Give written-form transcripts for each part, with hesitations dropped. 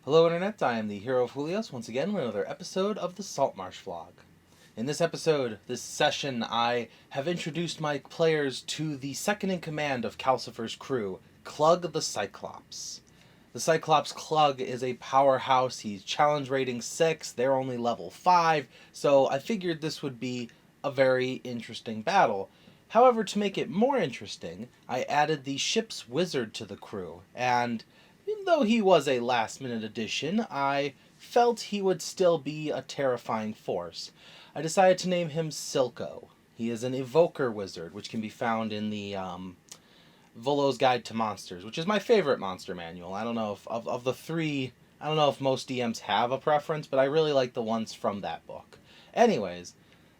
Hello Internet, I am the hero of Julios, once again with another episode of the Saltmarsh vlog. In this episode, this session, I have introduced my players to the second in command of Calcifer's crew, Clug the Cyclops. The Cyclops Clug is a powerhouse, he's challenge rating 6, they're only level 5, so I figured this would be a very interesting battle. However, to make it more interesting, I added the ship's wizard to the crew, and even though he was a last-minute addition, I felt he would still be a terrifying force. I decided to name him Silco. He is an evoker wizard, which can be found in the Volo's Guide to Monsters, which is my favorite monster manual. I don't know if, of the three, I don't know if most DMs have a preference, but I really like the ones from that book. Anyways,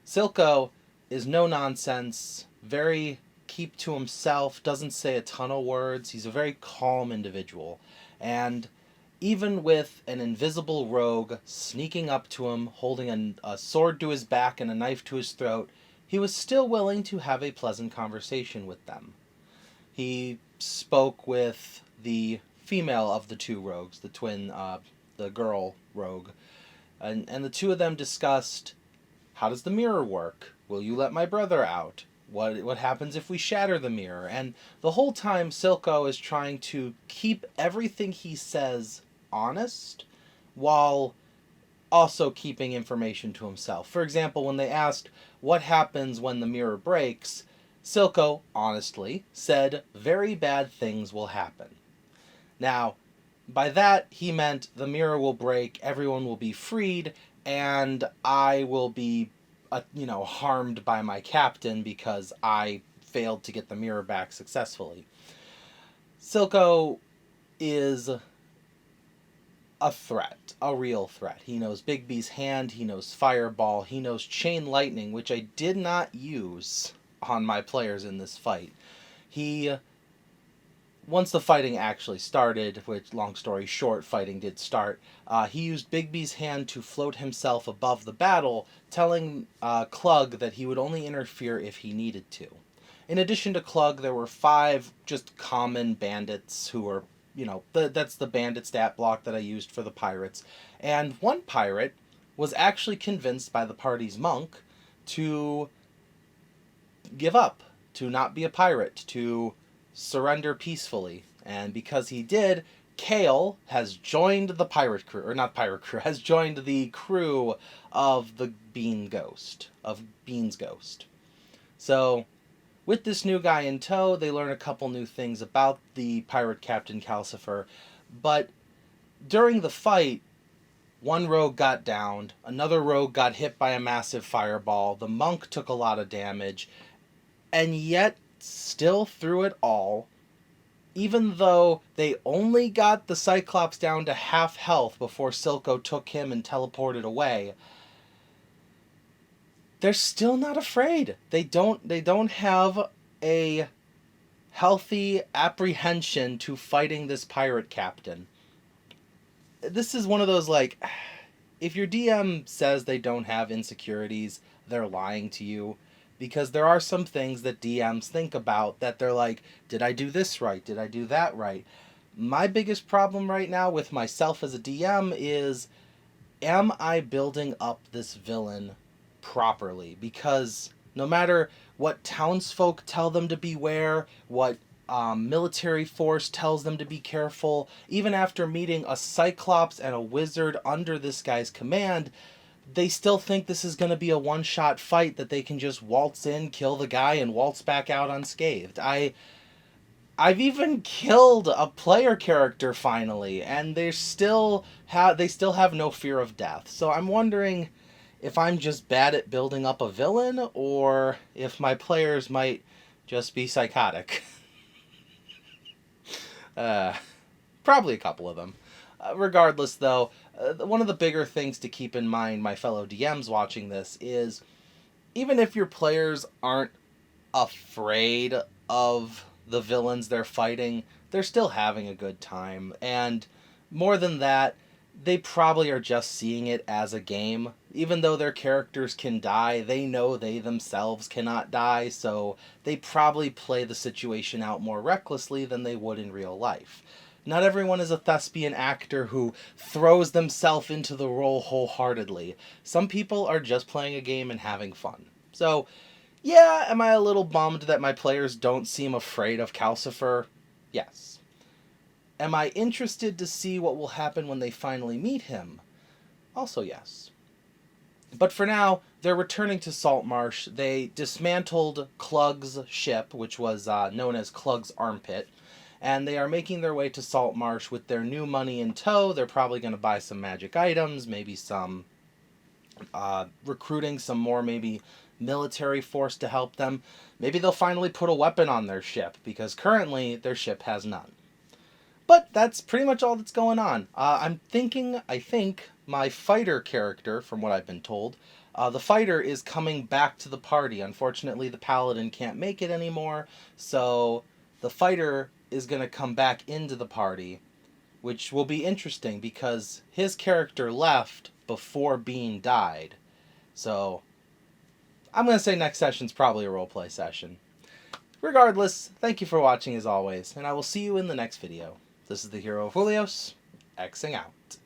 Silco is no-nonsense, very keep to himself, doesn't say a ton of words, he's a very calm individual. And even with an invisible rogue sneaking up to him, holding a sword to his back and a knife to his throat, he was still willing to have a pleasant conversation with them. He spoke with the female of the two rogues, the twin, the girl rogue, and the two of them discussed, how does the mirror work? Will you let my brother out? What happens if we shatter the mirror? And the whole time Silco is trying to keep everything he says honest while also keeping information to himself. For example, when they asked what happens when the mirror breaks, Silco honestly said very bad things will happen. Now, by that he meant the mirror will break, everyone will be freed, and I will be harmed by my captain because I failed to get the mirror back successfully. Silco is a threat, a real threat. He knows Bigby's hand, he knows Fireball, he knows Chain Lightning, which I did not use on my players in this fight. Once the fighting actually started, which, long story short, fighting did start, he used Bigby's hand to float himself above the battle, telling Clug that he would only interfere if he needed to. In addition to Clug, there were 5 just common bandits who were, that's the bandit stat block that I used for the pirates. And one pirate was actually convinced by the party's monk to give up, to not be a pirate, to surrender peacefully. And because he did, Kale has joined the pirate crew, or not pirate crew, has joined the crew of the Bean's Ghost. So, with this new guy in tow, they learn a couple new things about the pirate captain Calcifer, but during the fight, one rogue got downed, another rogue got hit by a massive fireball, the monk took a lot of damage, and yet still through it all, even though they only got the Cyclops down to half health before Silco took him and teleported away, they're still not afraid. They don't have a healthy apprehension to fighting this pirate captain. This is one of those, if your DM says they don't have insecurities, they're lying to you. Because there are some things that DMs think about that they're like, did I do this right? Did I do that right? My biggest problem right now with myself as a DM is, am I building up this villain properly? Because no matter what townsfolk tell them to beware, what military force tells them to be careful, even after meeting a Cyclops and a wizard under this guy's command, they still think this is going to be a one-shot fight that they can just waltz in, kill the guy, and waltz back out unscathed. I've even killed a player character finally, and they still have no fear of death. So I'm wondering if I'm just bad at building up a villain, or if my players might just be psychotic. Probably a couple of them. Regardless, though, one of the bigger things to keep in mind, my fellow DMs watching this, is even if your players aren't afraid of the villains they're fighting, they're still having a good time. And more than that, they probably are just seeing it as a game. Even though their characters can die, they know they themselves cannot die, so they probably play the situation out more recklessly than they would in real life. Not everyone is a thespian actor who throws themselves into the role wholeheartedly. Some people are just playing a game and having fun. So, yeah, am I a little bummed that my players don't seem afraid of Calcifer? Yes. Am I interested to see what will happen when they finally meet him? Also yes. But for now, they're returning to Saltmarsh. They dismantled Clug's ship, which was known as Clug's Armpit, and they are making their way to Saltmarsh with their new money in tow. They're probably going to buy some magic items, maybe some recruiting some more maybe military force to help them. Maybe they'll finally put a weapon on their ship, because currently their ship has none. But that's pretty much all that's going on. I think my fighter character, from what I've been told, the fighter is coming back to the party. Unfortunately, the paladin can't make it anymore, so the fighter is going to come back into the party, which will be interesting because his character left before Bean died. So, I'm going to say next session's probably a roleplay session. Regardless, thank you for watching as always, and I will see you in the next video. This is the Hero of Julios, Xing out.